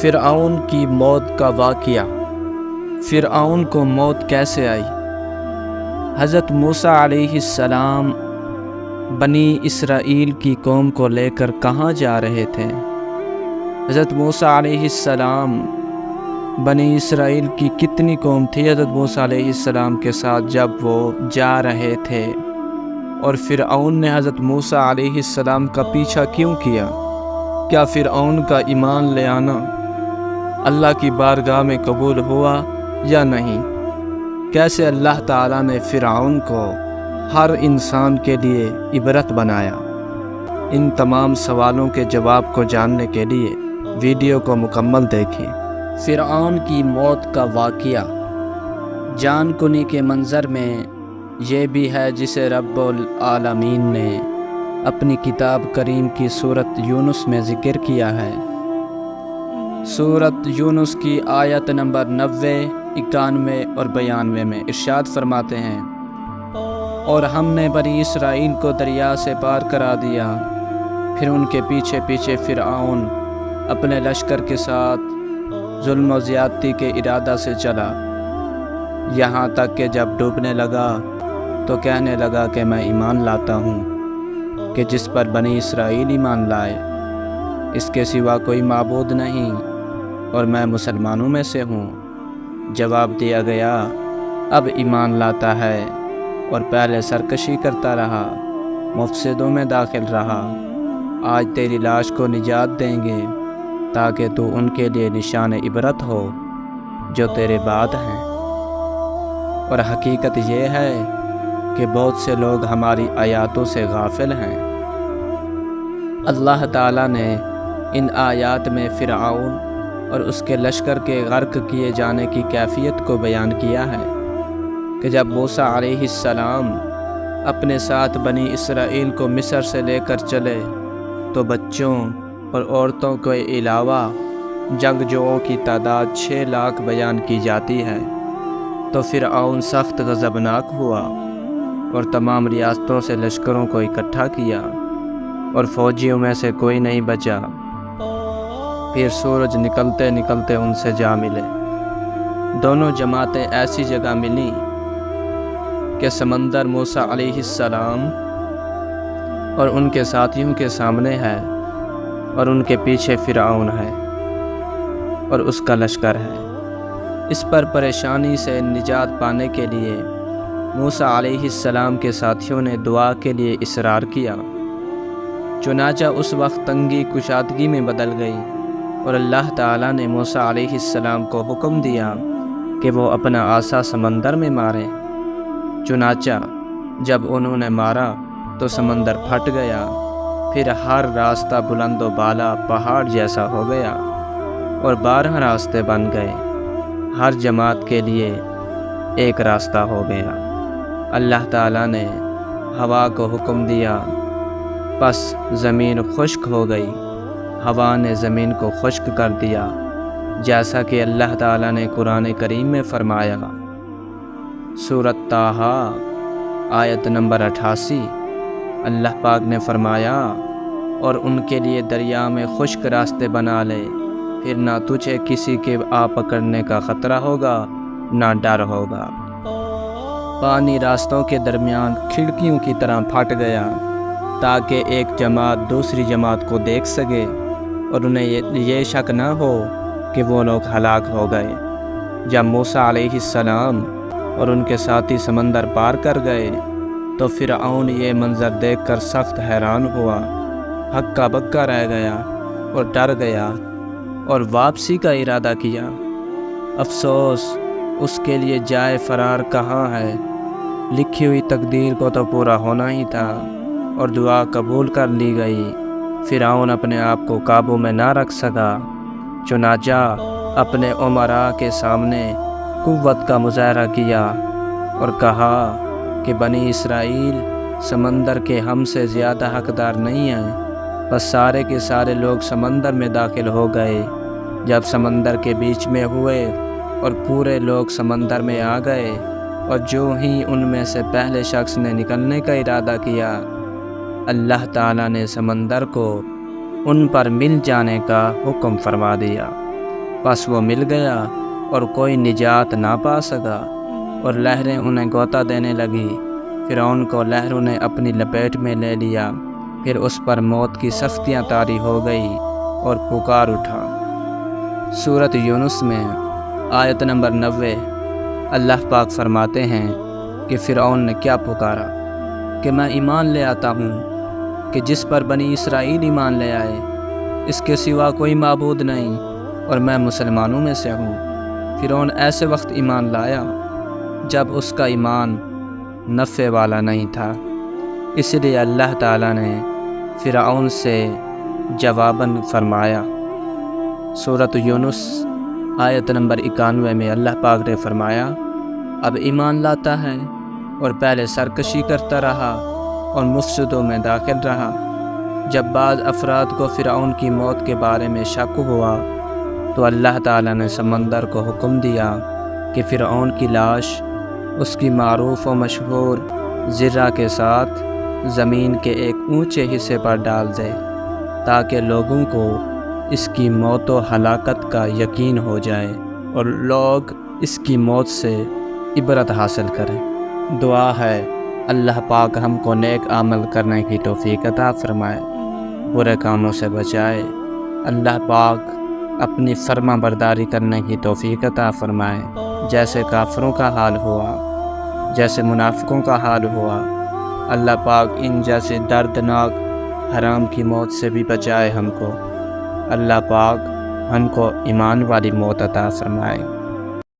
فرعون کی موت کا واقعہ۔ فرعون کو موت کیسے آئی؟ حضرت موسیٰ علیہ السلام بنی اسرائیل کی قوم کو لے کر کہاں جا رہے تھے؟ حضرت موسیٰ علیہ السلام بنی اسرائیل کی کتنی قوم تھی حضرت موسیٰ علیہ السلام کے ساتھ جب وہ جا رہے تھے؟ اور فرعون نے حضرت موسیٰ علیہ السلام کا پیچھا کیوں کیا؟ کیا فرعون کا ایمان لے آنا اللہ کی بارگاہ میں قبول ہوا یا نہیں؟ کیسے اللہ تعالیٰ نے فرعون کو ہر انسان کے لیے عبرت بنایا؟ ان تمام سوالوں کے جواب کو جاننے کے لیے ویڈیو کو مکمل دیکھیں۔ فرعون کی موت کا واقعہ۔ جان کنی کے منظر میں یہ بھی ہے جسے رب العالمین نے اپنی کتاب کریم کی سورۃ یونس میں ذکر کیا ہے۔ سورۃ یونس کی آیت نمبر 90، 91 اور 92 میں ارشاد فرماتے ہیں، اور ہم نے بنی اسرائیل کو دریا سے پار کرا دیا، پھر ان کے پیچھے پیچھے فرعون اپنے لشکر کے ساتھ ظلم و زیادتی کے ارادہ سے چلا، یہاں تک کہ جب ڈوبنے لگا تو کہنے لگا کہ میں ایمان لاتا ہوں کہ جس پر بنی اسرائیل ایمان لائے اس کے سوا کوئی معبود نہیں، اور میں مسلمانوں میں سے ہوں۔ جواب دیا گیا، اب ایمان لاتا ہے اور پہلے سرکشی کرتا رہا، مفسدوں میں داخل رہا، آج تیری لاش کو نجات دیں گے تاکہ تو ان کے لیے نشان عبرت ہو جو تیرے بعد ہیں۔ اور حقیقت یہ ہے کہ بہت سے لوگ ہماری آیاتوں سے غافل ہیں۔ اللہ تعالیٰ نے ان آیات میں فرعون اور اس کے لشکر کے غرق کیے جانے کی کیفیت کو بیان کیا ہے کہ جب موسیٰ علیہ السلام اپنے ساتھ بنی اسرائیل کو مصر سے لے کر چلے تو بچوں اور عورتوں کے علاوہ جنگجوؤں کی تعداد 6 لاکھ بیان کی جاتی ہے۔ تو فرعون سخت غضبناک ہوا اور تمام ریاستوں سے لشکروں کو اکٹھا کیا اور فوجیوں میں سے کوئی نہیں بچا۔ پھر سورج نکلتے نکلتے ان سے جا ملے۔ دونوں جماعتیں ایسی جگہ ملیں کہ سمندر موسیٰ علیہ السلام اور ان کے ساتھیوں کے سامنے ہے اور ان کے پیچھے فرعون ہے اور اس کا لشکر ہے۔ اس پر پریشانی سے نجات پانے کے لیے موسیٰ علیہ السلام کے ساتھیوں نے دعا کے لیے اصرار کیا۔ چنانچہ اس وقت تنگی کشادگی میں بدل گئی اور اللہ تعالیٰ نے موسیٰ علیہ السلام کو حکم دیا کہ وہ اپنا عصا سمندر میں ماریں۔ چنانچہ جب انہوں نے مارا تو سمندر پھٹ گیا، پھر ہر راستہ بلند و بالا پہاڑ جیسا ہو گیا اور 12 راستے بن گئے، ہر جماعت کے لیے ایک راستہ ہو گیا۔ اللہ تعالیٰ نے ہوا کو حکم دیا، پس زمین خشک ہو گئی، ہوا نے زمین کو خشک کر دیا، جیسا کہ اللہ تعالیٰ نے قرآن کریم میں فرمایا۔ سورۃ طٰہٰ آیت نمبر 88، اللہ پاک نے فرمایا، اور ان کے لیے دریا میں خشک راستے بنا لے، پھر نہ تجھے کسی کے آ پکڑنے کا خطرہ ہوگا نہ ڈر ہوگا۔ پانی راستوں کے درمیان کھڑکیوں کی طرح پھٹ گیا تاکہ ایک جماعت دوسری جماعت کو دیکھ سکے اور انہیں یہ شک نہ ہو کہ وہ لوگ ہلاک ہو گئے۔ جب موسیٰ علیہ السلام اور ان کے ساتھی سمندر پار کر گئے تو فرعون یہ منظر دیکھ کر سخت حیران ہوا، ہکا بکا رہ گیا اور ڈر گیا اور واپسی کا ارادہ کیا۔ افسوس، اس کے لیے جائے فرار کہاں ہے؟ لکھی ہوئی تقدیر کو تو پورا ہونا ہی تھا اور دعا قبول کر لی گئی۔ فرعون اپنے آپ کو قابو میں نہ رکھ سکا، چنانچہ اپنے امراء کے سامنے قوت کا مظاہرہ کیا اور کہا کہ بنی اسرائیل سمندر کے ہم سے زیادہ حقدار نہیں ہیں۔ بس سارے کے سارے لوگ سمندر میں داخل ہو گئے۔ جب سمندر کے بیچ میں ہوئے اور پورے لوگ سمندر میں آ گئے، اور جو ہی ان میں سے پہلے شخص نے نکلنے کا ارادہ کیا، اللہ تعالیٰ نے سمندر کو ان پر مل جانے کا حکم فرما دیا۔ بس وہ مل گیا اور کوئی نجات نہ پا سکا، اور لہریں انہیں غوطہ دینے لگی۔ فرعون کو لہروں نے اپنی لپیٹ میں لے لیا، پھر اس پر موت کی سختیاں طاری ہو گئی اور پکار اٹھا۔ سورۃ یونس میں آیت نمبر 90 اللہ پاک فرماتے ہیں کہ فرعون نے کیا پکارا کہ میں ایمان لے آتا ہوں کہ جس پر بنی اسرائیل ایمان لے آئے، اس کے سوا کوئی معبود نہیں، اور میں مسلمانوں میں سے ہوں۔ فرعون ایسے وقت ایمان لایا جب اس کا ایمان نفع والا نہیں تھا، اس لیے اللہ تعالیٰ نے فرعون سے جواباً فرمایا۔ سورۃ یونس آیت نمبر 91 میں اللہ پاک نے فرمایا، اب ایمان لاتا ہے اور پہلے سرکشی کرتا رہا اور مفسدوں میں داخل رہا۔ جب بعض افراد کو فرعون کی موت کے بارے میں شک ہوا تو اللہ تعالیٰ نے سمندر کو حکم دیا کہ فرعون کی لاش اس کی معروف و مشہور ذرہ کے ساتھ زمین کے ایک اونچے حصے پر ڈال دے، تاکہ لوگوں کو اس کی موت و ہلاکت کا یقین ہو جائے اور لوگ اس کی موت سے عبرت حاصل کریں۔ دعا ہے اللہ پاک ہم کو نیک عمل کرنے کی توفیق عطا فرمائے، برے کاموں سے بچائے۔ اللہ پاک اپنی فرما برداری کرنے کی توفیق عطا فرمائے، جیسے کافروں کا حال ہوا، جیسے منافقوں کا حال ہوا۔ اللہ پاک ان جیسے دردناک حرام کی موت سے بھی بچائے ہم کو۔ اللہ پاک ہم کو ایمان والی موت عطا فرمائے۔